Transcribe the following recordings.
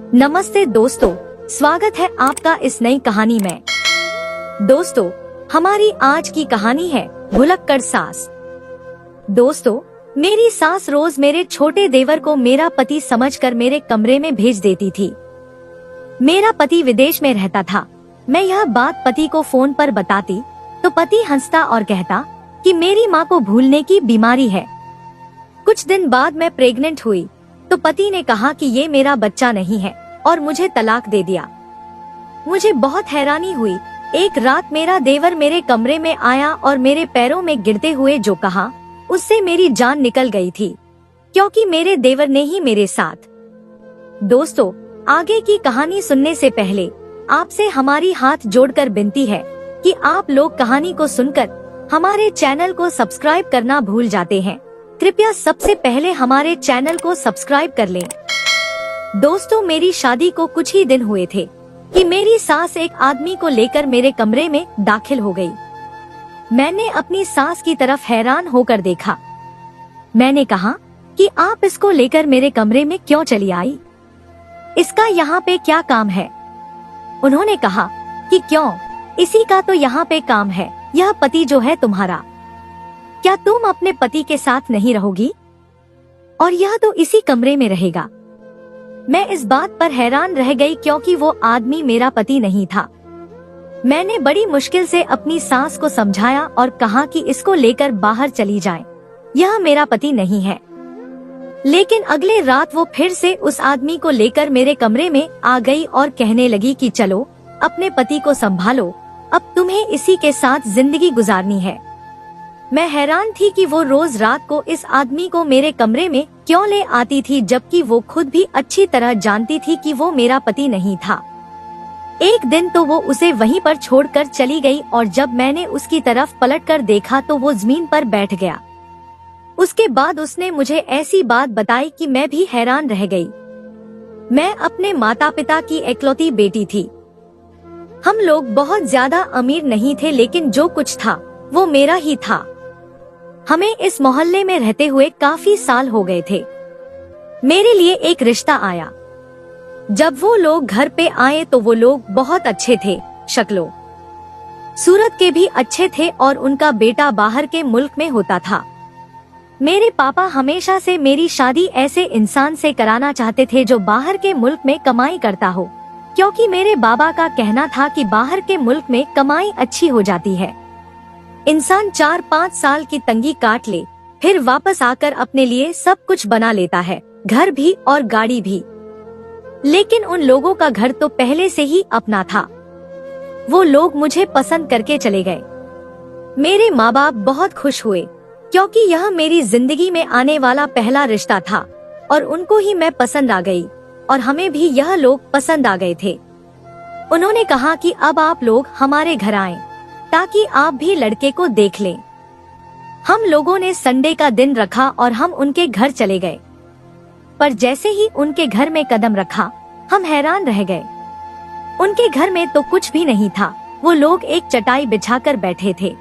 नमस्ते दोस्तों, स्वागत है आपका इस नई कहानी में। दोस्तों, हमारी आज की कहानी है भुलक्कड़ सास। दोस्तों, मेरी सास रोज मेरे छोटे देवर को मेरा पति समझकर मेरे कमरे में भेज देती थी। मेरा पति विदेश में रहता था। मैं यह बात पति को फोन पर बताती तो पति हंसता और कहता कि मेरी माँ को भूलने की बीमारी है। कुछ दिन बाद मैं प्रेग्नेंट हुई तो पति ने कहा कि ये मेरा बच्चा नहीं है और मुझे तलाक दे दिया। मुझे बहुत हैरानी हुई। एक रात मेरा देवर मेरे कमरे में आया और मेरे पैरों में गिरते हुए जो कहा, उससे मेरी जान निकल गई थी, क्योंकि मेरे देवर ने ही मेरे साथ। दोस्तों, आगे की कहानी सुनने से पहले आपसे हमारी हाथ जोड़कर विनती है कि आप लोग कहानी को सुनकर हमारे चैनल को सब्सक्राइब करना भूल जाते हैं। कृपया सबसे पहले हमारे चैनल को सब्सक्राइब कर लें। दोस्तों, मेरी शादी को कुछ ही दिन हुए थे कि मेरी सास एक आदमी को लेकर मेरे कमरे में दाखिल हो गई। मैंने अपनी सास की तरफ हैरान होकर देखा। मैंने कहा कि आप इसको लेकर मेरे कमरे में क्यों चली आई? इसका यहाँ पे क्या काम है? उन्होंने कहा कि क्यों, इसी का तो यहाँ पे काम है। यह पति जो है तुम्हारा, क्या तुम अपने पति के साथ नहीं रहोगी? और यह तो इसी कमरे में रहेगा। मैं इस बात पर हैरान रह गई क्योंकि वो आदमी मेरा पति नहीं था। मैंने बड़ी मुश्किल से अपनी सास को समझाया और कहा कि इसको लेकर बाहर चली जाए, यह मेरा पति नहीं है। लेकिन अगले रात वो फिर से उस आदमी को लेकर मेरे कमरे में आ गई और कहने लगी कि चलो अपने पति को संभालो, अब तुम्हें इसी के साथ जिंदगी गुजारनी है। मैं हैरान थी कि वो रोज रात को इस आदमी को मेरे कमरे में क्यों ले आती थी, जबकि वो खुद भी अच्छी तरह जानती थी कि वो मेरा पति नहीं था। एक दिन तो वो उसे वहीं पर छोड़कर चली गई और जब मैंने उसकी तरफ पलटकर देखा तो वो जमीन पर बैठ गया। उसके बाद उसने मुझे ऐसी बात बताई कि मैं भी हैरान रह गई। मैं अपने माता पिता की इकलौती बेटी थी। हम लोग बहुत ज्यादा अमीर नहीं थे, लेकिन जो कुछ था वो मेरा ही था। हमें इस मोहल्ले में रहते हुए काफी साल हो गए थे। मेरे लिए एक रिश्ता आया। जब वो लोग घर पे आए तो वो लोग बहुत अच्छे थे, शक्लों सूरत के भी अच्छे थे और उनका बेटा बाहर के मुल्क में होता था। मेरे पापा हमेशा से मेरी शादी ऐसे इंसान से कराना चाहते थे जो बाहर के मुल्क में कमाई करता हो, क्योंकि मेरे बाबा का कहना था कि बाहर के मुल्क में कमाई अच्छी हो जाती है। इंसान 4-5 साल की तंगी काट ले, फिर वापस आकर अपने लिए सब कुछ बना लेता है, घर भी और गाड़ी भी। लेकिन उन लोगों का घर तो पहले से ही अपना था। वो लोग मुझे पसंद करके चले गए। मेरे माँ बाप बहुत खुश हुए क्योंकि यह मेरी जिंदगी में आने वाला पहला रिश्ता था और उनको ही मैं पसंद आ गई और हमें भी यह लोग पसंद आ गए थे। उन्होंने कहा कि अब आप लोग हमारे घर आएं ताकि आप भी लड़के को देख लें। हम लोगों ने संडे का दिन रखा और हम उनके घर चले गए। पर जैसे ही उनके घर में कदम रखा, हम हैरान रह गए। उनके घर में तो कुछ भी नहीं था। वो लोग एक चटाई बिछाकर बैठे थे।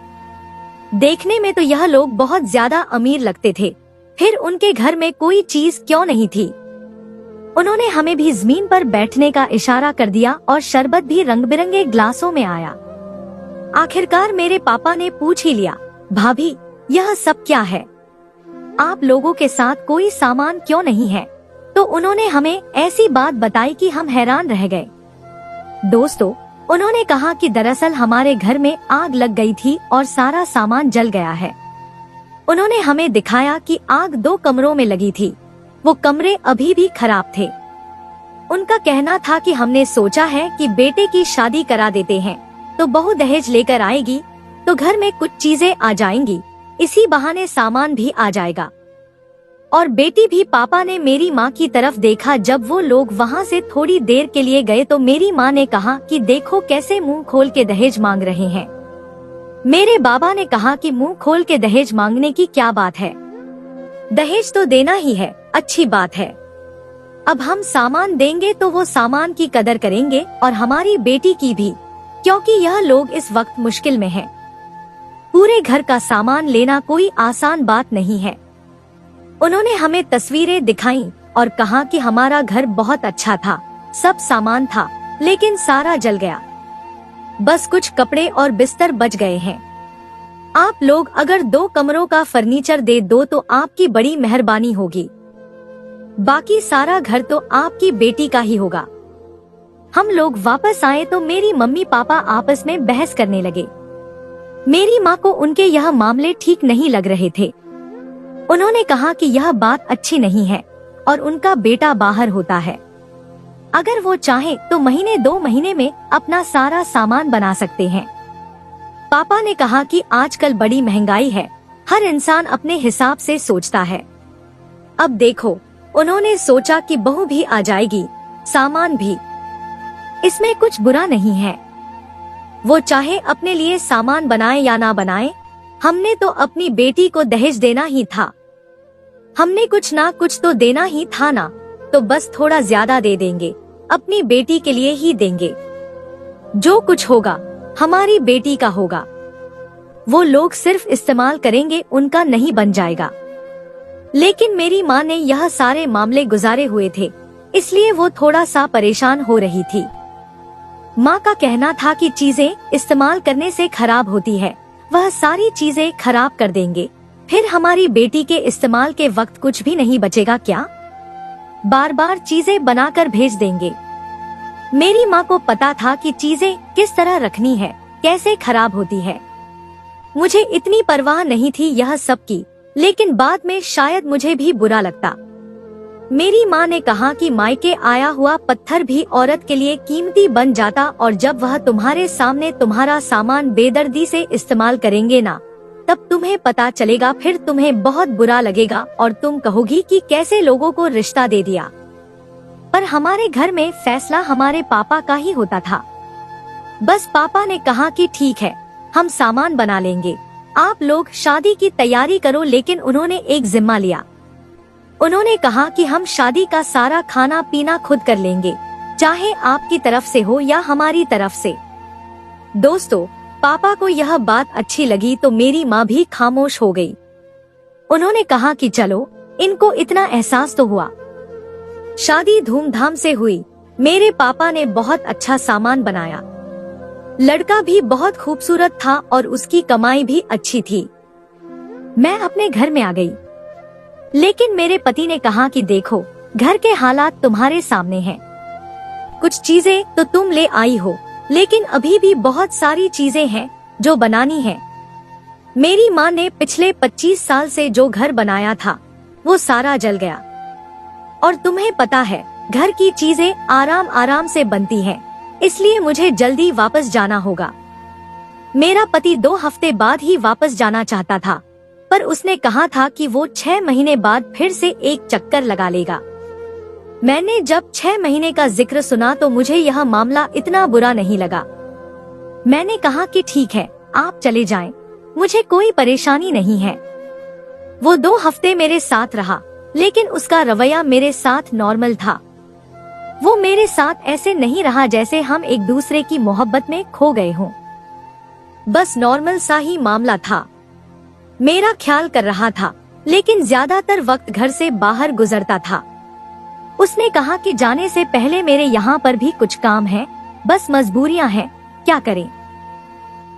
देखने में तो यह लोग बहुत ज्यादा अमीर लगते थे, फिर उनके घर में कोई चीज क्यों नहीं थी? उन्होंने हमें भी जमीन पर बैठने का इशारा कर दिया और शरबत भी रंग बिरंगे ग्लासों में आया। आखिरकार मेरे पापा ने पूछ ही लिया, भाभी यह सब क्या है? आप लोगों के साथ कोई सामान क्यों नहीं है? तो उन्होंने हमें ऐसी बात बताई कि हम हैरान रह गए। दोस्तों, उन्होंने कहा कि दरअसल हमारे घर में आग लग गई थी और सारा सामान जल गया है। उन्होंने हमें दिखाया कि आग 2 कमरों में लगी थी। वो कमरे अभी भी खराब थे। उनका कहना था कि हमने सोचा है कि बेटे की शादी करा देते हैं तो बहू दहेज लेकर आएगी तो घर में कुछ चीजें आ जाएंगी, इसी बहाने सामान भी आ जाएगा। और बेटी भी। पापा ने मेरी माँ की तरफ देखा। जब वो लोग वहाँ से थोड़ी देर के लिए गए तो मेरी माँ ने कहा कि देखो कैसे मुंह खोल के दहेज मांग रहे हैं। मेरे बाबा ने कहा कि मुंह खोल के दहेज मांगने की क्या बात है, दहेज तो देना ही है, अच्छी बात है। अब हम सामान देंगे तो वो सामान की कदर करेंगे और हमारी बेटी की भी, क्योंकि यह लोग इस वक्त मुश्किल में हैं। पूरे घर का सामान लेना कोई आसान बात नहीं है। उन्होंने हमें तस्वीरें दिखाईं और कहा कि हमारा घर बहुत अच्छा था, सब सामान था, लेकिन सारा जल गया। बस कुछ कपड़े और बिस्तर बच गए हैं। आप लोग अगर 2 कमरों का फर्नीचर दे दो तो आपकी बड़ी मेहरबानी होगी। बाकी सारा घर तो आपकी बेटी का ही होगा। हम लोग वापस आए तो मेरी मम्मी पापा आपस में बहस करने लगे। मेरी माँ को उनके यह मामले ठीक नहीं लग रहे थे। उन्होंने कहा कि यह बात अच्छी नहीं है और उनका बेटा बाहर होता है। अगर वो चाहे तो महीने 2 महीने में अपना सारा सामान बना सकते हैं। पापा ने कहा कि आजकल बड़ी महंगाई है, हर इंसान अपने हिसाब से सोचता है। अब देखो, उन्होंने सोचा कि बहू भी आ जाएगी, सामान भी, इसमें कुछ बुरा नहीं है। वो चाहे अपने लिए सामान बनाए या ना बनाए, हमने तो अपनी बेटी को दहेज देना ही था। हमने कुछ ना कुछ तो देना ही था ना, तो बस थोड़ा ज्यादा दे देंगे, अपनी बेटी के लिए ही देंगे। जो कुछ होगा हमारी बेटी का होगा। वो लोग सिर्फ इस्तेमाल करेंगे, उनका नहीं बन जाएगा। लेकिन मेरी माँ ने यह सारे मामले गुजारे हुए थे, इसलिए वो थोड़ा सा परेशान हो रही थी। माँ का कहना था कि चीजें इस्तेमाल करने से खराब होती है, वह सारी चीजें खराब कर देंगे, फिर हमारी बेटी के इस्तेमाल के वक्त कुछ भी नहीं बचेगा क्या? बार बार चीजें बनाकर भेज देंगे। मेरी माँ को पता था कि चीजें किस तरह रखनी है, कैसे खराब होती है। मुझे इतनी परवाह नहीं थी यह सब की, लेकिन बाद में शायद मुझे भी बुरा लगता। मेरी माँ ने कहा कि मायके आया हुआ पत्थर भी औरत के लिए कीमती बन जाता, और जब वह तुम्हारे सामने तुम्हारा सामान बेदर्दी से इस्तेमाल करेंगे ना, तब तुम्हें पता चलेगा, फिर तुम्हें बहुत बुरा लगेगा और तुम कहोगी कि कैसे लोगों को रिश्ता दे दिया। पर हमारे घर में फैसला हमारे पापा का ही होता था। बस पापा ने कहा कि ठीक है, हम सामान बना लेंगे, आप लोग शादी की तैयारी करो। लेकिन उन्होंने एक जिम्मा लिया। उन्होंने कहा कि हम शादी का सारा खाना पीना खुद कर लेंगे, चाहे आपकी तरफ से हो या हमारी तरफ से। दोस्तों, पापा को यह बात अच्छी लगी तो मेरी माँ भी खामोश हो गई। उन्होंने कहा कि चलो, इनको इतना एहसास तो हुआ। शादी धूमधाम से हुई। मेरे पापा ने बहुत अच्छा सामान बनाया। लड़का भी बहुत खूबसूरत था और उसकी कमाई भी अच्छी थी। मैं अपने घर में आ गई, लेकिन मेरे पति ने कहा कि देखो, घर के हालात तुम्हारे सामने हैं। कुछ चीजें तो तुम ले आई हो, लेकिन अभी भी बहुत सारी चीजें हैं जो बनानी है। मेरी माँ ने पिछले 25 साल से जो घर बनाया था, वो सारा जल गया। और तुम्हें पता है, घर की चीजें आराम आराम से बनती हैं, इसलिए मुझे जल्दी वापस जाना होगा। मेरा पति 2 हफ्ते बाद ही वापस जाना चाहता था, पर उसने कहा था कि वो 6 महीने बाद फिर से एक चक्कर लगा लेगा। मैंने जब 6 महीने का जिक्र सुना तो मुझे यह मामला इतना बुरा नहीं लगा। मैंने कहा कि ठीक है, आप चले जाएं, मुझे कोई परेशानी नहीं है। वो 2 हफ्ते मेरे साथ रहा, लेकिन उसका रवैया मेरे साथ नॉर्मल था। वो मेरे साथ ऐसे नहीं रहा जैसे हम एक दूसरे की मोहब्बत में खो गए हों। बस नॉर्मल सा ही मामला था। मेरा ख्याल कर रहा था, लेकिन ज्यादातर वक्त घर से बाहर गुजरता था। उसने कहा कि जाने से पहले मेरे यहाँ पर भी कुछ काम है, बस मजबूरियाँ हैं, क्या करें।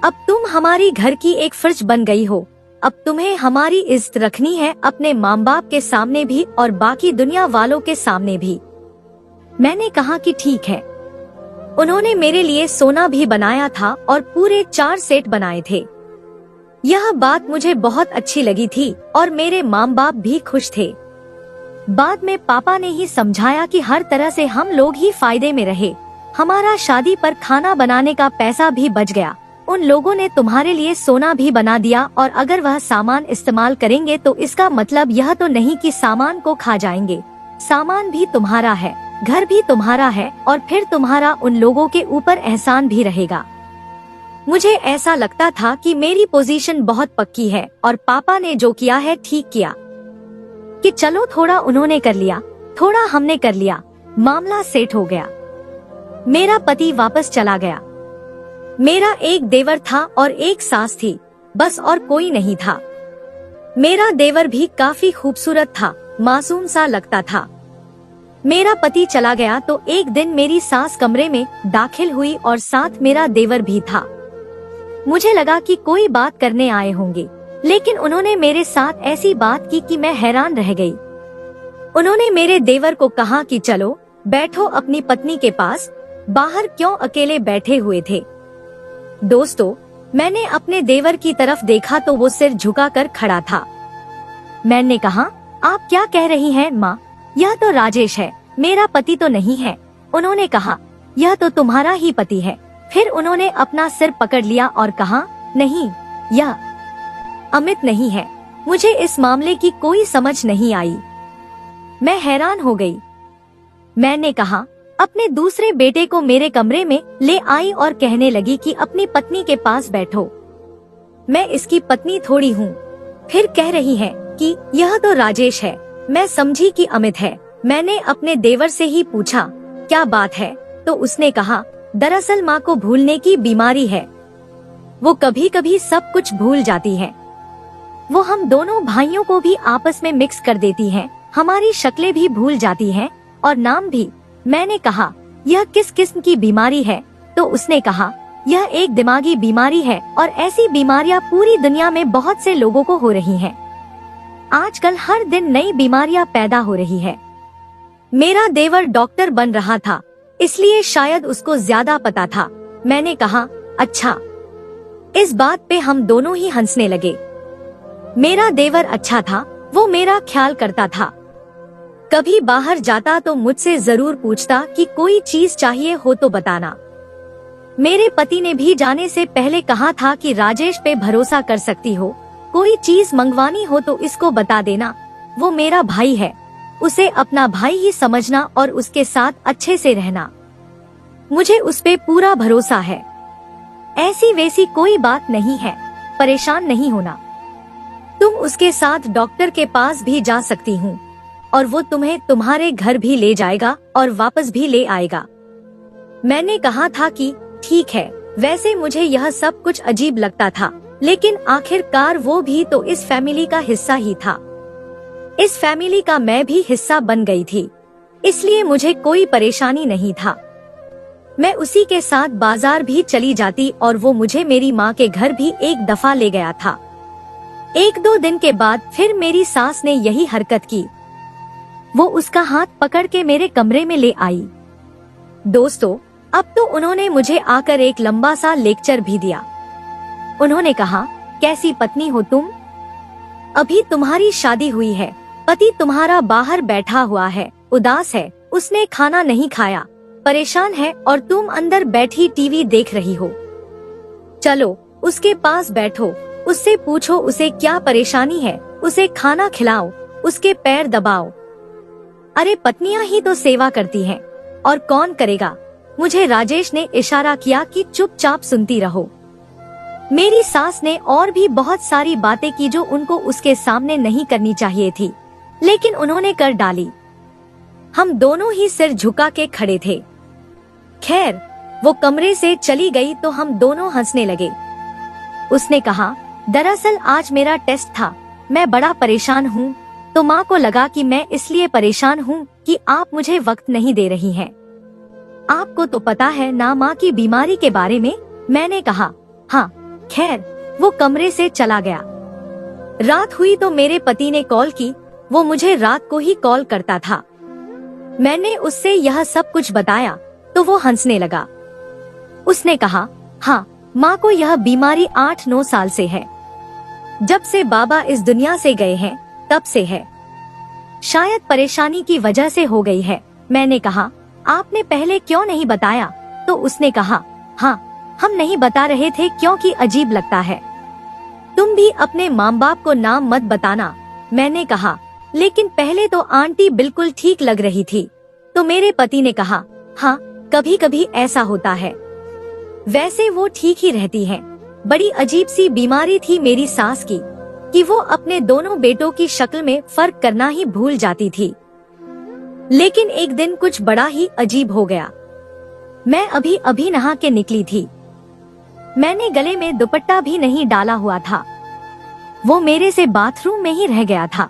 अब तुम हमारी घर की एक फर्ज बन गई हो, अब तुम्हें हमारी इज्जत रखनी है, अपने माँ बाप के सामने भी और बाकी दुनिया वालों के सामने भी। मैंने कहा कि ठीक है। उन्होंने मेरे लिए सोना भी बनाया था और पूरे 4 सेट बनाए थे। यह बात मुझे बहुत अच्छी लगी थी और मेरे माँ बाप भी खुश थे। बाद में पापा ने ही समझाया कि हर तरह से हम लोग ही फायदे में रहे। हमारा शादी पर खाना बनाने का पैसा भी बच गया। उन लोगों ने तुम्हारे लिए सोना भी बना दिया, और अगर वह सामान इस्तेमाल करेंगे तो इसका मतलब यह तो नहीं कि सामान को खा जाएंगे। सामान भी तुम्हारा है, घर भी तुम्हारा है, और फिर तुम्हारा उन लोगों के ऊपर एहसान भी रहेगा। मुझे ऐसा लगता था कि मेरी पोजीशन बहुत पक्की है और पापा ने जो किया है ठीक किया, कि चलो थोड़ा उन्होंने कर लिया, थोड़ा हमने कर लिया, मामला सेट हो गया। मेरा पति वापस चला गया। मेरा एक देवर था और एक सास थी, बस और कोई नहीं था। मेरा देवर भी काफी खूबसूरत था, मासूम सा लगता था। मेरा पति चला गया तो एक दिन मेरी सास कमरे में दाखिल हुई और साथ मेरा देवर भी था। मुझे लगा कि कोई बात करने आए होंगे, लेकिन उन्होंने मेरे साथ ऐसी बात की कि मैं हैरान रह गई। उन्होंने मेरे देवर को कहा कि चलो बैठो अपनी पत्नी के पास, बाहर क्यों अकेले बैठे हुए थे। दोस्तों, मैंने अपने देवर की तरफ देखा तो वो सिर झुकाकर खड़ा था। मैंने कहा, आप क्या कह रही हैं माँ? यह तो राजेश है, मेरा पति तो नहीं है। उन्होंने कहा, यह तो तुम्हारा ही पति है। फिर उन्होंने अपना सिर पकड़ लिया और कहा, नहीं, यह अमित नहीं है। मुझे इस मामले की कोई समझ नहीं आई। मैं हैरान हो गई। मैंने कहा, अपने दूसरे बेटे को मेरे कमरे में ले आई और कहने लगी कि अपनी पत्नी के पास बैठो। मैं इसकी पत्नी थोड़ी हूँ। फिर कह रही है कि यह तो राजेश है। मैं समझी कि अमित है। मैंने अपने देवर से ही पूछा, क्या बात है? तो उसने कहा, दरअसल माँ को भूलने की बीमारी है। वो कभी कभी सब कुछ भूल जाती है। वो हम दोनों भाइयों को भी आपस में मिक्स कर देती हैं, हमारी शक्लें भी भूल जाती हैं और नाम भी। मैंने कहा, यह किस किस्म की बीमारी है? तो उसने कहा, यह एक दिमागी बीमारी है और ऐसी बीमारियां पूरी दुनिया में बहुत से लोगों को हो रही हैं। आजकल हर दिन नई बीमारियां पैदा हो रही है। मेरा देवर डॉक्टर बन रहा था, इसलिए शायद उसको ज्यादा पता था। मैंने कहा, अच्छा। इस बात पे हम दोनों ही हंसने लगे। मेरा देवर अच्छा था, वो मेरा ख्याल करता था। कभी बाहर जाता तो मुझसे जरूर पूछता कि कोई चीज चाहिए हो तो बताना। मेरे पति ने भी जाने से पहले कहा था कि राजेश पे भरोसा कर सकती हो, कोई चीज मंगवानी हो तो इसको बता देना, वो मेरा भाई है, उसे अपना भाई ही समझना और उसके साथ अच्छे से रहना। मुझे उस पे पूरा भरोसा है। ऐसी वैसी कोई बात नहीं है, परेशान नहीं होना। तुम उसके साथ डॉक्टर के पास भी जा सकती हूँ और वो तुम्हें तुम्हारे घर भी ले जाएगा और वापस भी ले आएगा। मैंने कहा था कि ठीक है। वैसे मुझे यह सब कुछ अजीब लगता था, लेकिन आखिरकार वो भी तो इस फैमिली का हिस्सा ही था। इस फैमिली का मैं भी हिस्सा बन गई थी, इसलिए मुझे कोई परेशानी नहीं था। मैं उसी के साथ बाजार भी चली जाती और वो मुझे मेरी माँ के घर भी एक दफा ले गया था। एक दो दिन के बाद फिर मेरी सास ने यही हरकत की। वो उसका हाथ पकड़ के मेरे कमरे में ले आई। दोस्तों, अब तो उन्होंने मुझे आकर एक लंबा सा लेक्चर भी दिया। उन्होंने कहा, कैसी पत्नी हो तुम? अभी तुम्हारी शादी हुई है, पति तुम्हारा बाहर बैठा हुआ है, उदास है, उसने खाना नहीं खाया, परेशान है और तुम अंदर बैठी टीवी देख रही हो। चलो उसके पास बैठो, उससे पूछो उसे क्या परेशानी है, उसे खाना खिलाओ, उसके पैर दबाओ। अरे पत्नियां ही तो सेवा करती हैं, और कौन करेगा? मुझे राजेश ने इशारा किया कि चुपचाप सुनती रहो। मेरी सास ने और भी बहुत सारी बातें की जो उनको उसके सामने नहीं करनी चाहिए थी, लेकिन उन्होंने कर डाली। हम दोनों ही सिर झुका के खड़े थे। खैर, वो कमरे से चली गई तो हम दोनों हंसने लगे। उसने कहा, दरअसल आज मेरा टेस्ट था, मैं बड़ा परेशान हूँ। तो माँ को लगा कि मैं इसलिए परेशान हूँ कि आप मुझे वक्त नहीं दे रही हैं। आपको तो पता है ना माँ की बीमारी के बारे में। मैंने कहा, हाँ। खैर, वो कमरे से चला गया। रात हुई तो मेरे पति ने कॉल की। वो मुझे रात को ही कॉल करता था। मैंने उससे यह सब कुछ बताया तो वो हंसने लगा। उसने कहा, हाँ, माँ को यह बीमारी 8-9 साल से है। जब से बाबा इस दुनिया से गए हैं तब से है। शायद परेशानी की वजह से हो गई है। मैंने कहा, आपने पहले क्यों नहीं बताया? तो उसने कहा, हाँ, हम नहीं बता रहे थे क्योंकि अजीब लगता है। तुम भी अपने माँ बाप को नाम मत बताना। मैंने कहा, लेकिन पहले तो आंटी बिल्कुल ठीक लग रही थी। तो मेरे पति ने कहा, हाँ, कभी कभी ऐसा होता है। वैसे वो ठीक ही रहती हैं। बड़ी अजीब सी बीमारी थी मेरी सास की कि वो अपने दोनों बेटों की शक्ल में फर्क करना ही भूल जाती थी। लेकिन एक दिन कुछ बड़ा ही अजीब हो गया। मैं अभी अभी नहा के निकली थी। मैंने गले में दुपट्टा भी नहीं डाला हुआ था। वो मेरे से बाथरूम में ही रह गया था।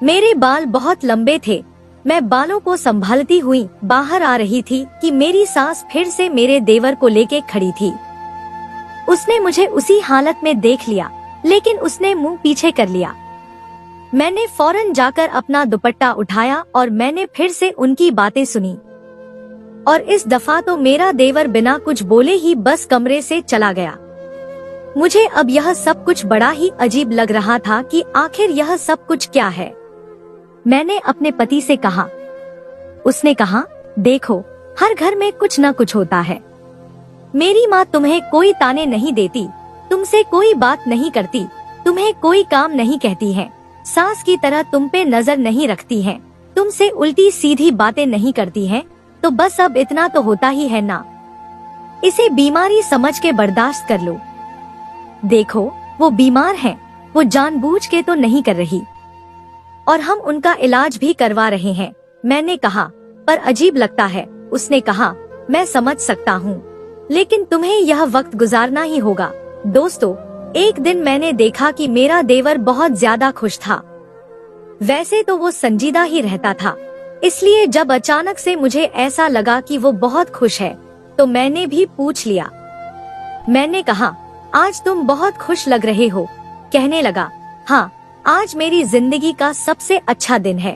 मेरे बाल बहुत लंबे थे। मैं बालों को संभालती हुई बाहर आ रही थी कि मेरी सास फिर से मेरे देवर को लेके खड़ी थी। उसने मुझे उसी हालत में देख लिया, लेकिन उसने मुंह पीछे कर लिया। मैंने फौरन जाकर अपना दुपट्टा उठाया और मैंने फिर से उनकी बातें सुनी। और इस दफा तो मेरा देवर बिना कुछ बोले ही बस कमरे से चला गया। मुझे अब यह सब कुछ बड़ा ही अजीब लग रहा था कि आखिर यह सब कुछ क्या है। मैंने अपने पति से कहा। उसने कहा, देखो, हर घर में कुछ न कुछ होता है। मेरी माँ तुम्हें कोई ताने नहीं देती, तुमसे कोई बात नहीं करती, तुम्हें कोई काम नहीं कहती है, सास की तरह तुम पे नजर नहीं रखती है, तुमसे उल्टी सीधी बातें नहीं करती है, तो बस अब इतना तो होता ही है ना। इसे बीमारी समझ के बर्दाश्त कर लो। देखो, वो बीमार हैं, वो जानबूझ के तो नहीं कर रही, और हम उनका इलाज भी करवा रहे हैं। मैंने कहा, पर अजीब लगता है। उसने कहा, मैं समझ सकता हूँ, लेकिन तुम्हें यह वक्त गुजारना ही होगा। दोस्तों, एक दिन मैंने देखा कि मेरा देवर बहुत ज्यादा खुश था। वैसे तो वो संजीदा ही रहता था, इसलिए जब अचानक से मुझे ऐसा लगा कि वो बहुत खुश है, तो मैंने भी पूछ लिया। मैंने कहा, आज तुम बहुत खुश लग रहे हो। कहने लगा, हाँ, आज मेरी जिंदगी का सबसे अच्छा दिन है।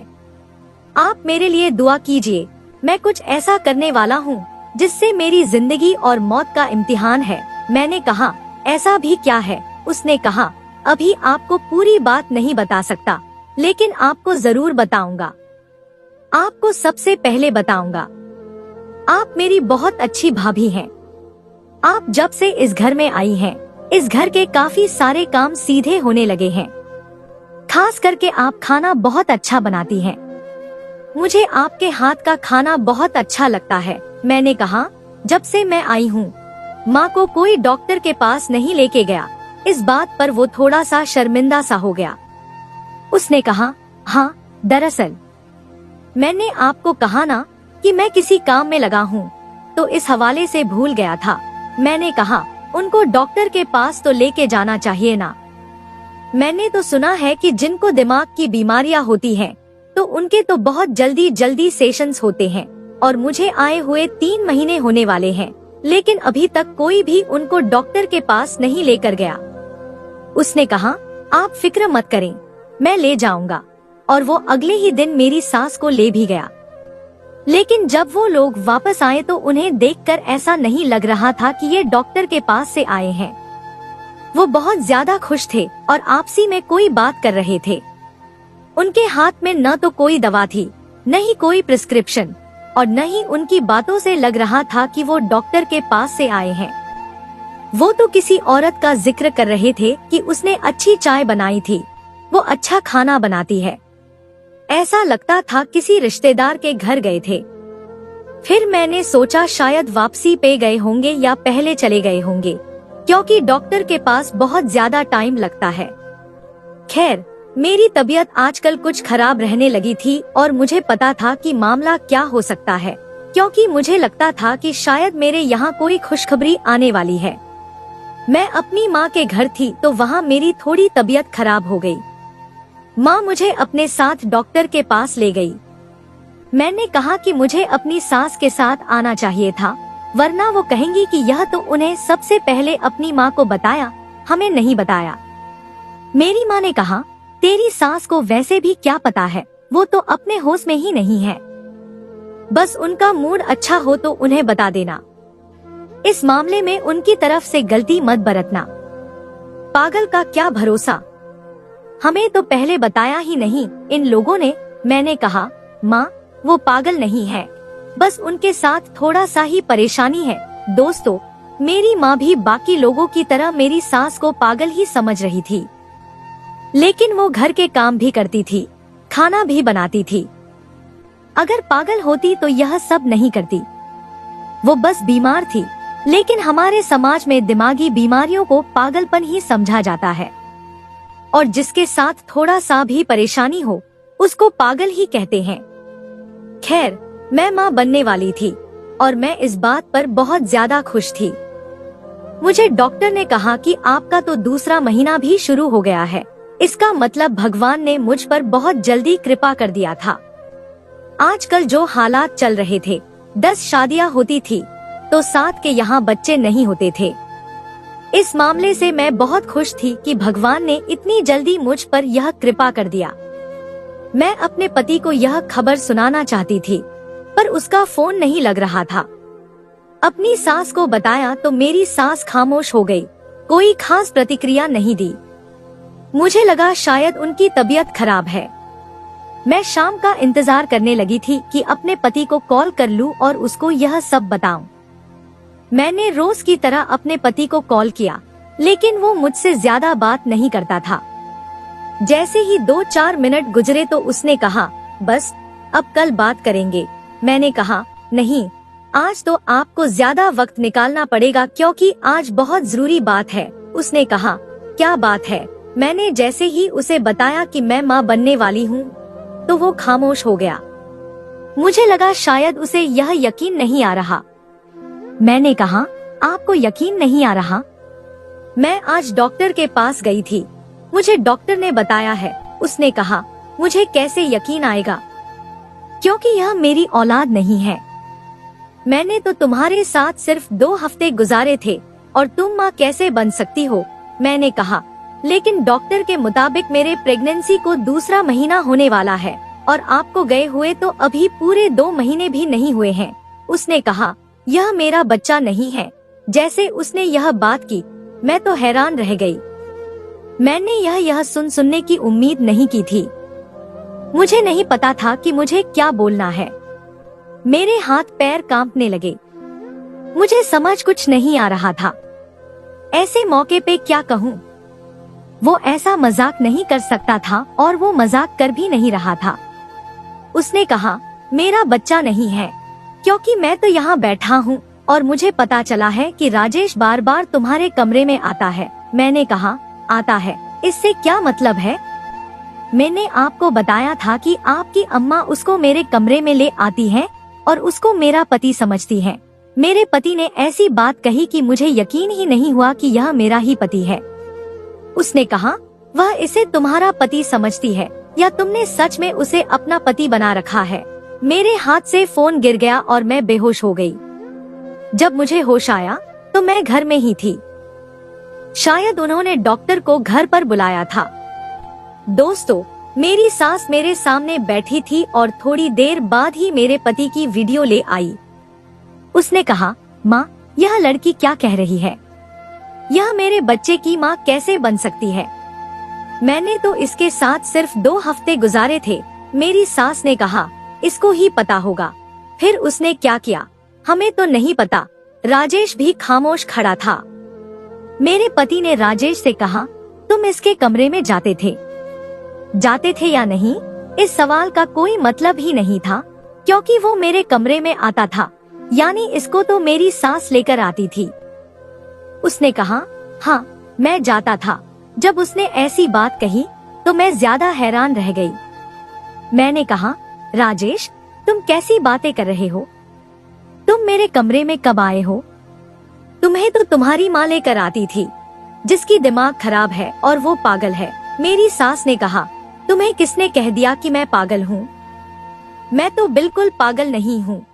आप मेरे लिए दुआ कीजिए। मैं कुछ ऐसा करने वाला हूँ जिससे मेरी जिंदगी और मौत का इम्तिहान है। मैंने कहा, ऐसा भी क्या है? उसने कहा, अभी आपको पूरी बात नहीं बता सकता, लेकिन आपको जरूर बताऊंगा। आपको सबसे पहले बताऊंगा, आप मेरी बहुत अच्छी भाभी हैं। आप जब से इस घर में आई हैं, इस घर के काफी सारे काम सीधे होने लगे हैं। खास करके आप खाना बहुत अच्छा बनाती हैं। मुझे आपके हाथ का खाना बहुत अच्छा लगता है। मैंने कहा, जब से मैं आई हूँ, माँ को कोई डॉक्टर के पास नहीं लेके गया। इस बात पर वो थोड़ा सा शर्मिंदा सा हो गया। उसने कहा, हाँ, दरअसल मैंने आपको कहा ना कि मैं किसी काम में लगा हूँ, तो इस हवाले से भूल गया था। मैंने कहा, उनको डॉक्टर के पास तो लेके जाना चाहिए ना। मैंने तो सुना है कि जिनको दिमाग की बीमारियां होती हैं, तो उनके तो बहुत जल्दी सेशंस होते हैं, और मुझे आए हुए 3 महीने होने वाले हैं, लेकिन अभी तक कोई भी उनको डॉक्टर के पास नहीं लेकर गया। उसने कहा, आप फिक्र मत करें, मैं ले जाऊंगा। और वो अगले ही दिन मेरी सास को ले भी गया। लेकिन जब वो लोग वापस आए तो उन्हें देखकर ऐसा नहीं लग रहा था कि ये डॉक्टर के पास से आए हैं। वो बहुत ज्यादा खुश थे और आपसी में कोई बात कर रहे थे। उनके हाथ में न तो कोई दवा थी, न ही कोई प्रिस्क्रिप्शन, और न ही उनकी बातों से लग रहा था कि वो डॉक्टर के पास से आए हैं। वो तो किसी औरत का जिक्र कर रहे थे कि उसने अच्छी चाय बनाई थी, वो अच्छा खाना बनाती है। ऐसा लगता था किसी रिश्तेदार के घर गए थे। फिर मैंने सोचा शायद वापसी पे गए होंगे या पहले चले गए होंगे, क्योंकि डॉक्टर के पास बहुत ज्यादा टाइम लगता है। खैर, मेरी तबीयत आजकल कुछ खराब रहने लगी थी और मुझे पता था कि मामला क्या हो सकता है, क्योंकि मुझे लगता था कि शायद मेरे यहाँ कोई खुशखबरी आने वाली है। मैं अपनी माँ के घर थी तो वहाँ मेरी थोड़ी तबीयत खराब हो गई। माँ मुझे अपने साथ डॉक्टर के पास ले गई। मैंने कहा कि मुझे अपनी सास के साथ आना चाहिए था, वरना वो कहेंगी कि यह तो उन्हें सबसे पहले अपनी माँ को बताया, हमें नहीं बताया। मेरी माँ ने कहा, तेरी सास को वैसे भी क्या पता है, वो तो अपने होश में ही नहीं है। बस उनका मूड अच्छा हो तो उन्हें बता देना। इस मामले में उनकी तरफ से गलती मत बरतना। पागल का क्या भरोसा, हमें तो पहले बताया ही नहीं इन लोगों ने। मैंने कहा, माँ, वो पागल नहीं है, बस उनके साथ थोड़ा सा ही परेशानी है। दोस्तों, मेरी माँ भी बाकी लोगों की तरह मेरी सास को पागल ही समझ रही थी, लेकिन वो घर के काम भी करती थी, खाना भी बनाती थी। अगर पागल होती तो यह सब नहीं करती। वो बस बीमार थी, लेकिन हमारे समाज में दिमागी बीमारियों को पागलपन ही समझा जाता है, और जिसके साथ थोड़ा सा भी परेशानी हो उसको पागल ही कहते हैं। खैर, मैं माँ बनने वाली थी और मैं इस बात पर बहुत ज्यादा खुश थी। मुझे डॉक्टर ने कहा कि आपका तो दूसरा महीना भी शुरू हो गया है, इसका मतलब भगवान ने मुझ पर बहुत जल्दी कृपा कर दिया था। आजकल जो हालात चल रहे थे, 10 शादियां होती थी तो 7 के यहाँ बच्चे नहीं होते थे। इस मामले से मैं बहुत खुश थी कि भगवान ने इतनी जल्दी मुझ पर यह कृपा कर दिया। मैं अपने पति को यह खबर सुनाना चाहती थी, पर उसका फोन नहीं लग रहा था। अपनी सास को बताया तो मेरी सास खामोश हो गई, कोई खास प्रतिक्रिया नहीं दी। मुझे लगा शायद उनकी तबीयत खराब है। मैं शाम का इंतजार करने लगी थी कि अपने पति को कॉल कर लूं और उसको यह सब बताऊं। मैंने रोज की तरह अपने पति को कॉल किया, लेकिन वो मुझसे ज्यादा बात नहीं करता था। जैसे ही 2-4 मिनट गुजरे तो उसने कहा, बस अब कल बात करेंगे। मैंने कहा, नहीं, आज तो आपको ज्यादा वक्त निकालना पड़ेगा क्योंकि आज बहुत जरूरी बात है। उसने कहा, क्या बात है? मैंने जैसे ही उसे बताया कि मैं माँ बनने वाली हूँ तो वो खामोश हो गया। मुझे लगा शायद उसे यह यकीन नहीं आ रहा। मैंने कहा, आपको यकीन नहीं आ रहा? मैं आज डॉक्टर के पास गई थी, मुझे डॉक्टर ने बताया है। उसने कहा, मुझे कैसे यकीन आएगा, क्योंकि यह मेरी औलाद नहीं है। मैंने तो तुम्हारे साथ सिर्फ 2 हफ्ते गुजारे थे और तुम माँ कैसे बन सकती हो? मैंने कहा, लेकिन डॉक्टर के मुताबिक मेरे प्रेगनेंसी को 2रा महीना होने वाला है और आपको गए हुए तो अभी पूरे 2 महीने भी नहीं हुए हैं। उसने कहा, यह मेरा बच्चा नहीं है। जैसे उसने यह बात की, मैं तो हैरान रह गई। मैंने यह सुनने की उम्मीद नहीं की थी। मुझे नहीं पता था कि मुझे क्या बोलना है। मेरे हाथ पैर कांपने लगे। मुझे समझ कुछ नहीं आ रहा था। ऐसे मौके पे क्या कहूँ? वो ऐसा मजाक नहीं कर सकता था और वो मजाक कर भी नहीं रहा था। उसने कहा, मेरा बच्चा नहीं है, क्योंकि मैं तो यहाँ बैठा हूँ और मुझे पता चला है कि राजेश बार बार तुम्हारे कमरे में आता है। मैंने कहा, आता है, इससे क्या मतलब है? मैंने आपको बताया था कि आपकी अम्मा उसको मेरे कमरे में ले आती है और उसको मेरा पति समझती है। मेरे पति ने ऐसी बात कही कि मुझे यकीन ही नहीं हुआ कि यह मेरा ही पति है। उसने कहा, वह इसे तुम्हारा पति समझती है या तुमने सच में उसे अपना पति बना रखा है? मेरे हाथ से फोन गिर गया और मैं बेहोश हो गई। जब मुझे होश आया तो मैं घर में ही थी। शायद उन्होंने डॉक्टर को घर पर बुलाया था। दोस्तों, मेरी सास मेरे सामने बैठी थी और थोड़ी देर बाद ही मेरे पति की वीडियो ले आई। उसने कहा, माँ, यह लड़की क्या कह रही है? यह मेरे बच्चे की माँ कैसे बन सकती है? मैंने तो इसके साथ सिर्फ 2 हफ्ते गुजारे थे। मेरी सास ने कहा, इसको ही पता होगा। फिर उसने क्या किया हमें तो नहीं पता। राजेश भी खामोश खड़ा था। मेरे पति ने राजेश से कहा, तुम इसके कमरे में जाते थे या नहीं? इस सवाल का कोई मतलब ही नहीं था, क्योंकि वो मेरे कमरे में आता था, यानी इसको तो मेरी सास लेकर आती थी। उसने कहा, हाँ, मैं जाता था। जब उसने ऐसी बात कही तो मैं ज्यादा हैरान रह गई। मैंने कहा, राजेश, तुम कैसी बातें कर रहे हो? तुम मेरे कमरे में कब आए हो? तुम्हें तो तुम्हारी माँ लेकर आती थी, जिसकी दिमाग खराब है और वो पागल है। मेरी सास ने कहा, तुम्हें किसने कह दिया कि मैं पागल हूँ? मैं तो बिल्कुल पागल नहीं हूँ।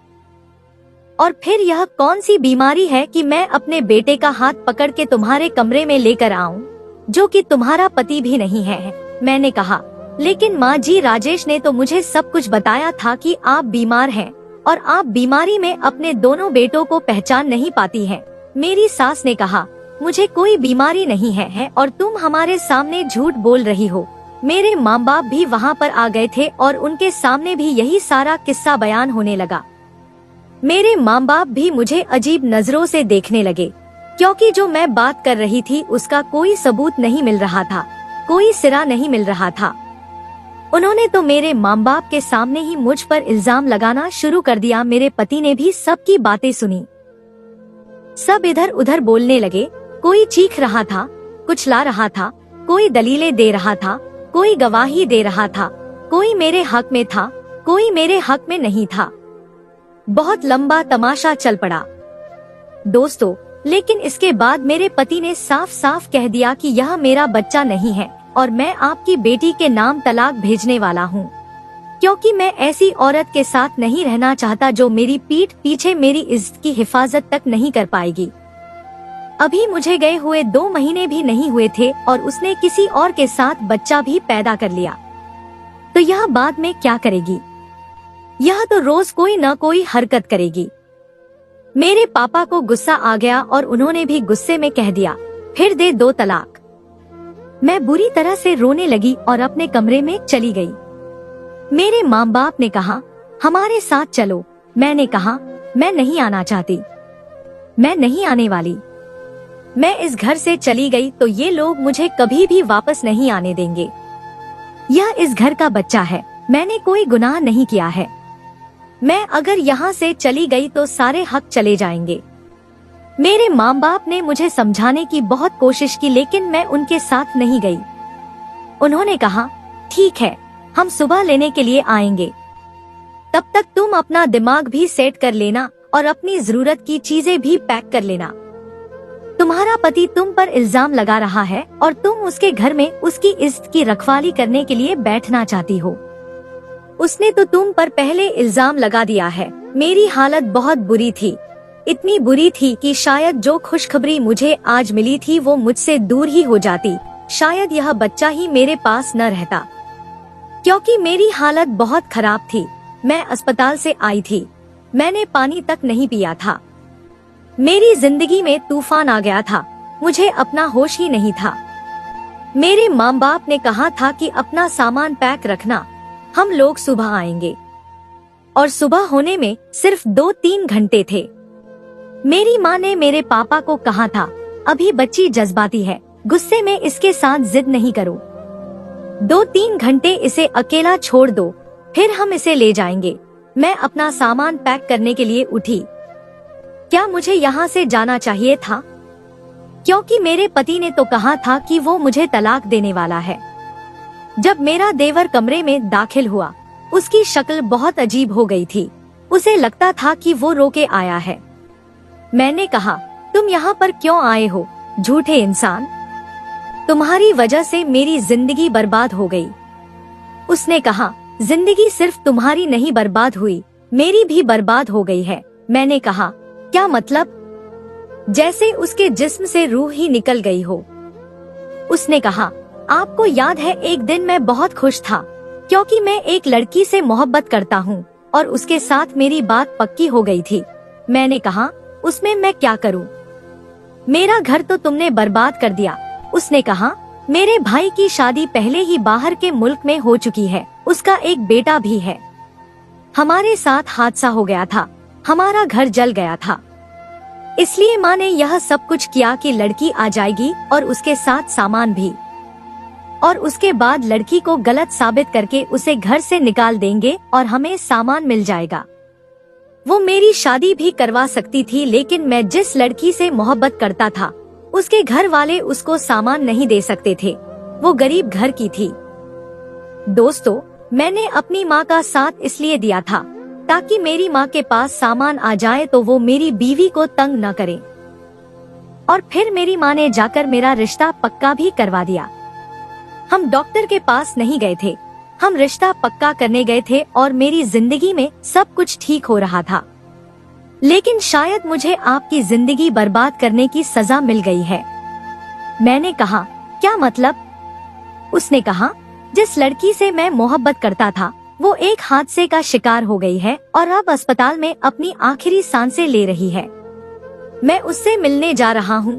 और फिर यह कौन सी बीमारी है कि मैं अपने बेटे का हाथ पकड़ के तुम्हारे कमरे में लेकर आऊं, जो कि तुम्हारा पति भी नहीं है? मैंने कहा, लेकिन माँ जी, राजेश ने तो मुझे सब कुछ बताया था कि आप बीमार हैं और आप बीमारी में अपने दोनों बेटों को पहचान नहीं पाती हैं। मेरी सास ने कहा, मुझे कोई बीमारी नहीं है और तुम हमारे सामने झूठ बोल रही हो। मेरे माँ बाप भी वहाँ पर आ गए थे और उनके सामने भी यही सारा किस्सा बयान होने लगा। मेरे माँ बाप भी मुझे अजीब नजरों से देखने लगे, क्योंकि जो मैं बात कर रही थी उसका कोई सबूत नहीं मिल रहा था, कोई सिरा नहीं मिल रहा था। उन्होंने तो मेरे माँ बाप के सामने ही मुझ पर इल्जाम लगाना शुरू कर दिया। मेरे पति ने भी सबकी बातें सुनी। सब इधर उधर बोलने लगे। कोई चीख रहा था, कुछ ला रहा था, कोई दलीलें दे रहा था, कोई गवाही दे रहा था, कोई मेरे हक में था, कोई मेरे हक में नहीं था। बहुत लंबा तमाशा चल पड़ा दोस्तों, लेकिन इसके बाद मेरे पति ने साफ साफ कह दिया कि यह मेरा बच्चा नहीं है और मैं आपकी बेटी के नाम तलाक भेजने वाला हूँ। क्योंकि मैं ऐसी औरत के साथ नहीं रहना चाहता जो मेरी पीठ पीछे मेरी इज्जत की हिफाजत तक नहीं कर पाएगी। अभी मुझे गए हुए 2 महीने भी नहीं हुए थे और उसने किसी और के साथ बच्चा भी पैदा कर लिया, तो यह बाद में क्या करेगी? यह तो रोज कोई न कोई हरकत करेगी। मेरे पापा को गुस्सा आ गया और उन्होंने भी गुस्से में कह दिया, फिर दे 2 तलाक। मैं बुरी तरह से रोने लगी और अपने कमरे में चली गई। मेरे माँ बाप ने कहा, हमारे साथ चलो। मैंने कहा, मैं नहीं आना चाहती, मैं नहीं आने वाली। मैं इस घर से चली गई तो ये लोग मुझे कभी भी वापस नहीं आने देंगे। यह इस घर का बच्चा है, मैंने कोई गुनाह नहीं किया है। मैं अगर यहाँ से चली गई तो सारे हक चले जाएंगे। मेरे माँ बाप ने मुझे समझाने की बहुत कोशिश की, लेकिन मैं उनके साथ नहीं गई। उन्होंने कहा, ठीक है, हम सुबह लेने के लिए आएंगे, तब तक तुम अपना दिमाग भी सेट कर लेना और अपनी जरूरत की चीजें भी पैक कर लेना। तुम्हारा पति तुम पर इल्जाम लगा रहा है और तुम उसके घर में उसकी इज्जत की रखवाली करने के लिए बैठना चाहती हो। उसने तो तुम पर पहले इल्जाम लगा दिया है। मेरी हालत बहुत बुरी थी, इतनी बुरी थी कि शायद जो खुशखबरी मुझे आज मिली थी वो मुझसे दूर ही हो जाती। शायद यह बच्चा ही मेरे पास न रहता, क्योंकि मेरी हालत बहुत खराब थी। मैं अस्पताल से आई थी, मैंने पानी तक नहीं पिया था। मेरी जिंदगी में तूफान आ गया था, मुझे अपना होश ही नहीं था। मेरे माँ बाप ने कहा था कि अपना सामान पैक रखना, हम लोग सुबह आएंगे। और सुबह होने में सिर्फ 2-3 घंटे थे। मेरी माँ ने मेरे पापा को कहा था, अभी बच्ची जज्बाती है, गुस्से में इसके साथ जिद नहीं करो, 2-3 घंटे इसे अकेला छोड़ दो, फिर हम इसे ले जाएंगे। मैं अपना सामान पैक करने के लिए उठी। क्या मुझे यहाँ से जाना चाहिए था? क्योंकि मेरे पति ने तो कहा था कि वो मुझे तलाक देने वाला है। जब मेरा देवर कमरे में दाखिल हुआ, उसकी शक्ल बहुत अजीब हो गई थी। उसे लगता था कि वो रो के आया है। मैंने कहा, तुम यहाँ पर क्यों आए हो, झूठे इंसान? तुम्हारी वजह से मेरी जिंदगी बर्बाद हो गई। उसने कहा, जिंदगी सिर्फ तुम्हारी नहीं बर्बाद हुई, मेरी भी बर्बाद हो गई है। मैंने कहा, क्या मतलब? जैसे उसके जिस्म से रूह ही निकल गई हो। उसने कहा, आपको याद है एक दिन मैं बहुत खुश था क्योंकि मैं एक लड़की से मोहब्बत करता हूँ और उसके साथ मेरी बात पक्की हो गई थी। मैंने कहा, उसमें मैं क्या करूँ? मेरा घर तो तुमने बर्बाद कर दिया। उसने कहा, मेरे भाई की शादी पहले ही बाहर के मुल्क में हो चुकी है, उसका एक बेटा भी है। हमारे साथ हादसा हो गया था, हमारा घर जल गया था, इसलिए माँ ने यह सब कुछ किया कि लड़की आ जाएगी और उसके साथ सामान भी, और उसके बाद लड़की को गलत साबित करके उसे घर से निकाल देंगे और हमें सामान मिल जाएगा। वो मेरी शादी भी करवा सकती थी, लेकिन मैं जिस लड़की से मोहब्बत करता था उसके घर वाले उसको सामान नहीं दे सकते थे, वो गरीब घर की थी। दोस्तों, मैंने अपनी माँ का साथ इसलिए दिया था ताकि मेरी माँ के पास सामान आ जाए तो वो मेरी बीवी को तंग न करे। और फिर मेरी माँ ने जाकर मेरा रिश्ता पक्का भी करवा दिया। हम डॉक्टर के पास नहीं गए थे, हम रिश्ता पक्का करने गए थे और मेरी जिंदगी में सब कुछ ठीक हो रहा था। लेकिन शायद मुझे आपकी जिंदगी बर्बाद करने की सजा मिल गई है। मैंने कहा, क्या मतलब? उसने कहा, जिस लड़की से मैं मोहब्बत करता था वो एक हादसे का शिकार हो गई है और अब अस्पताल में अपनी आखिरी सांसें ले रही है। मैं उससे मिलने जा रहा हूँ,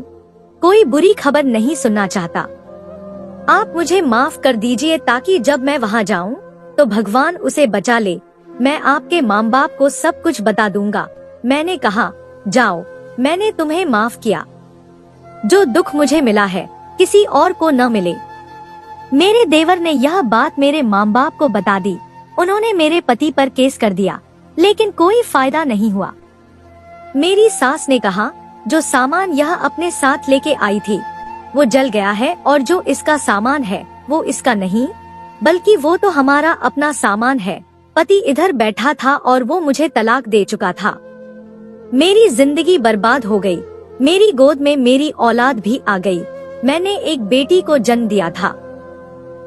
कोई बुरी खबर नहीं सुनना चाहता। आप मुझे माफ कर दीजिए ताकि जब मैं वहाँ जाऊँ तो भगवान उसे बचा ले। मैं आपके माँ बाप को सब कुछ बता दूंगा। मैंने कहा, जाओ, मैंने तुम्हें माफ किया। जो दुख मुझे मिला है किसी और को न मिले। मेरे देवर ने यह बात मेरे माँ बाप को बता दी। उन्होंने मेरे पति पर केस कर दिया, लेकिन कोई फायदा नहीं हुआ। मेरी सास ने कहा, जो सामान यह अपने साथ लेके आई थी वो जल गया है और जो इसका सामान है वो इसका नहीं, बल्कि वो तो हमारा अपना सामान है। पति इधर बैठा था और वो मुझे तलाक दे चुका था। मेरी जिंदगी बर्बाद हो गई। मेरी गोद में मेरी औलाद भी आ गई। मैंने एक बेटी को जन्म दिया था।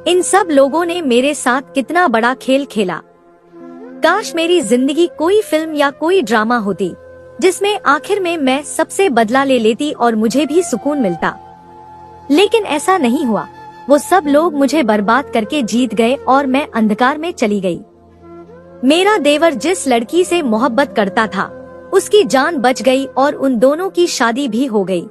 इन सब लोगों ने मेरे साथ कितना बड़ा खेल खेला। काश मेरी जिंदगी कोई फिल्म या कोई ड्रामा होती, जिसमें आखिर में मैं सबसे बदला ले लेती और मुझे भी सुकून मिलता। लेकिन ऐसा नहीं हुआ। वो सब लोग मुझे बर्बाद करके जीत गए और मैं अंधकार में चली गई। मेरा देवर जिस लड़की से मोहब्बत करता था, उसकी जान बच गई और उन दोनों की शादी भी हो गई।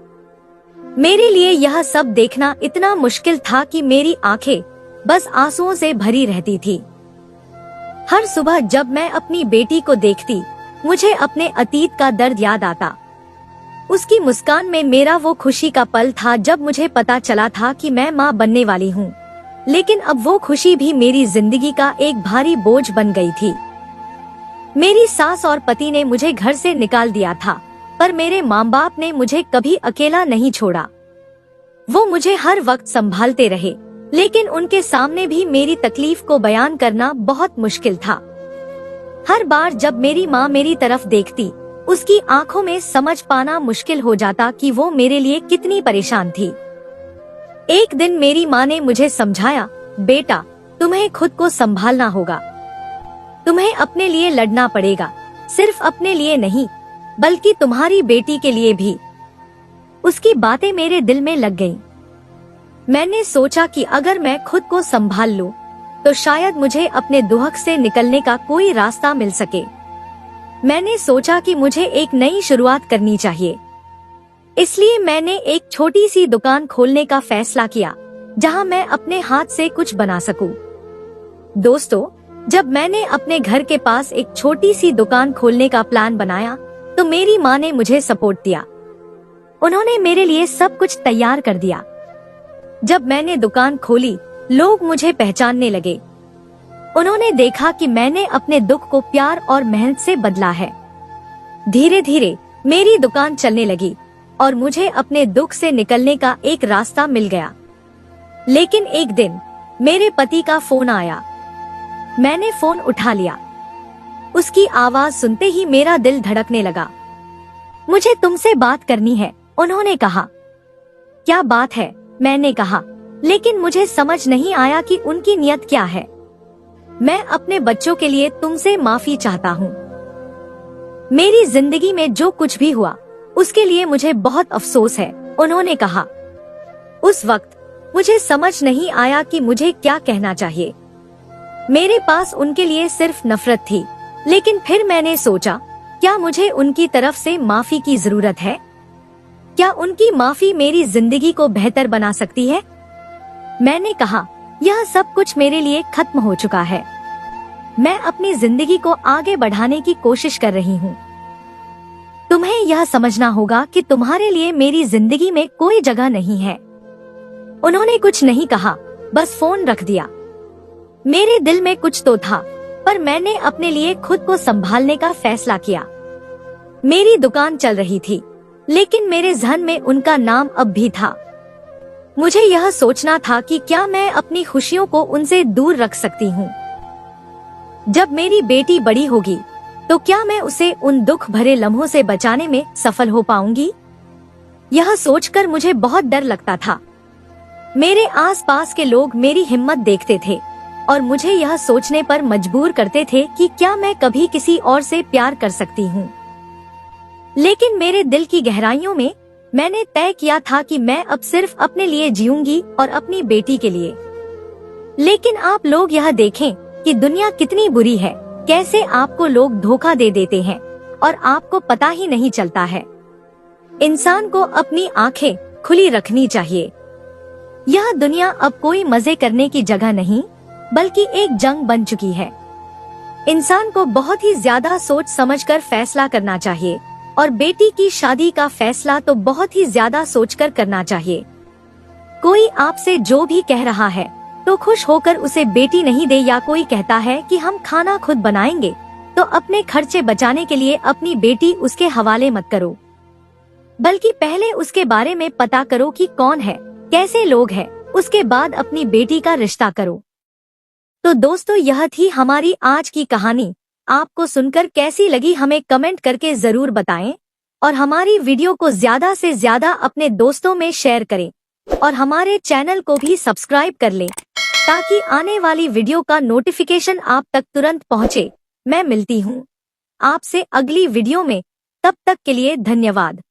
मेरे लिए यह सब देखना इतना मुश्किल था कि मेरी आंखें बस आंसुओं से भरी रहती थी। हर सुबह जब मैं अपनी बेटी को देखती, मुझे अपने अतीत का दर्द याद आता। उसकी मुस्कान में मेरा वो खुशी का पल था जब मुझे पता चला था कि मैं माँ बनने वाली हूँ। लेकिन अब वो खुशी भी मेरी जिंदगी का एक भारी बोझ बन गई थी। मेरी सास और पति ने मुझे घर से निकाल दिया था, पर मेरे माँ बाप ने मुझे कभी अकेला नहीं छोड़ा। वो मुझे हर वक्त संभालते रहे, लेकिन उनके सामने भी मेरी तकलीफ को बयान करना बहुत मुश्किल था। हर बार जब मेरी माँ मेरी तरफ देखती, उसकी आंखों में समझ पाना मुश्किल हो जाता कि वो मेरे लिए कितनी परेशान थी। एक दिन मेरी माँ ने मुझे समझाया, बेटा, तुम्हें खुद को संभालना होगा। तुम्हें अपने लिए लड़ना पड़ेगा, सिर्फ अपने लिए नहीं, बल्कि तुम्हारी बेटी के लिए भी। उसकी बातें मेरे दिल में लग गईं। मैंने सोचा कि अगर मैं खुद को संभाल लूं, तो शायद मुझे अपने दुहक से निकलने का कोई रास्ता मिल सके। मैंने सोचा कि मुझे एक नई शुरुआत करनी चाहिए। इसलिए मैंने एक छोटी सी दुकान खोलने का फैसला किया, जहां मैं अपने हाथ से कुछ बना सकूं। दोस्तों, जब मैंने अपने घर के पास एक छोटी सी दुकान खोलने का प्लान बनाया, तो मेरी माँ ने मुझे सपोर्ट दिया। उन्होंने मेरे लिए सब कुछ तैयार कर दिया। जब मैंने दुकान खोली, लोग मुझे पहचानने लगे। उन्होंने देखा कि मैंने अपने दुख को प्यार और मेहनत से बदला है। धीरे धीरे मेरी दुकान चलने लगी और मुझे अपने दुख से निकलने का एक रास्ता मिल गया। लेकिन एक दिन मेरे पति का फोन आया। मैंने फोन उठा लिया। उसकी आवाज सुनते ही मेरा दिल धड़कने लगा। मुझे तुमसे बात करनी है, उन्होंने कहा। क्या बात है, मैंने कहा, लेकिन मुझे समझ नहीं आया कि उनकी नियत क्या है। मैं अपने बच्चों के लिए तुमसे माफी चाहता हूँ। मेरी जिंदगी में जो कुछ भी हुआ, उसके लिए मुझे बहुत अफसोस है, उन्होंने कहा। उस वक्त मुझे समझ नहीं आया कि मुझे क्या कहना चाहिए। मेरे पास उनके लिए सिर्फ नफरत थी। लेकिन फिर मैंने सोचा, क्या मुझे उनकी तरफ से माफी की जरूरत है? क्या उनकी माफी मेरी जिंदगी को बेहतर बना सकती है? मैंने कहा, यह सब कुछ मेरे लिए खत्म हो चुका है। मैं अपनी जिंदगी को आगे बढ़ाने की कोशिश कर रही हूँ। तुम्हें यह समझना होगा कि तुम्हारे लिए मेरी जिंदगी में कोई जगह नहीं है। उन्होंने कुछ नहीं कहा, बस फोन रख दिया। मेरे दिल में कुछ तो था, पर मैंने अपने लिए खुद को संभालने का फैसला किया। मेरी दुकान चल रही थी, लेकिन मेरे ज़हन में उनका नाम अब भी था। मुझे यह सोचना था कि क्या मैं अपनी खुशियों को उनसे दूर रख सकती हूँ। जब मेरी बेटी बड़ी होगी, तो क्या मैं उसे उन दुख भरे लम्हों से बचाने में सफल हो पाऊंगी? यह सोचकर मुझे बहुत डर लगता था। मेरे आसपास के लोग मेरी हिम्मत देखते थे और मुझे यह सोचने पर मजबूर करते थे कि क्या मैं कभी किसी और से प्यार कर सकती हूँ। लेकिन मेरे दिल की गहराइयों में मैंने तय किया था कि मैं अब सिर्फ अपने लिए जीऊंगी और अपनी बेटी के लिए। लेकिन आप लोग यह देखें कि दुनिया कितनी बुरी है, कैसे आपको लोग धोखा दे देते हैं और आपको पता ही नहीं चलता है। इंसान को अपनी आंखें खुली रखनी चाहिए। यह दुनिया अब कोई मजे करने की जगह नहीं, बल्कि एक जंग बन चुकी है। इंसान को बहुत ही ज्यादा सोच समझकर फैसला करना चाहिए और बेटी की शादी का फैसला तो बहुत ही ज्यादा सोचकर करना चाहिए। कोई आपसे जो भी कह रहा है तो खुश होकर उसे बेटी नहीं दे, या कोई कहता है कि हम खाना खुद बनाएंगे, तो अपने खर्चे बचाने के लिए अपनी बेटी उसके हवाले मत करो, बल्कि पहले उसके बारे में पता करो कि कौन है, कैसे लोग हैं, उसके बाद अपनी बेटी का रिश्ता करो। तो दोस्तों, यह थी हमारी आज की कहानी। आपको सुनकर कैसी लगी हमें कमेंट करके जरूर बताएं और हमारी वीडियो को ज्यादा से ज्यादा अपने दोस्तों में शेयर करें और हमारे चैनल को भी सब्सक्राइब कर लें, ताकि आने वाली वीडियो का नोटिफिकेशन आप तक तुरंत पहुंचे। मैं मिलती हूँ आपसे अगली वीडियो में। तब तक के लिए धन्यवाद।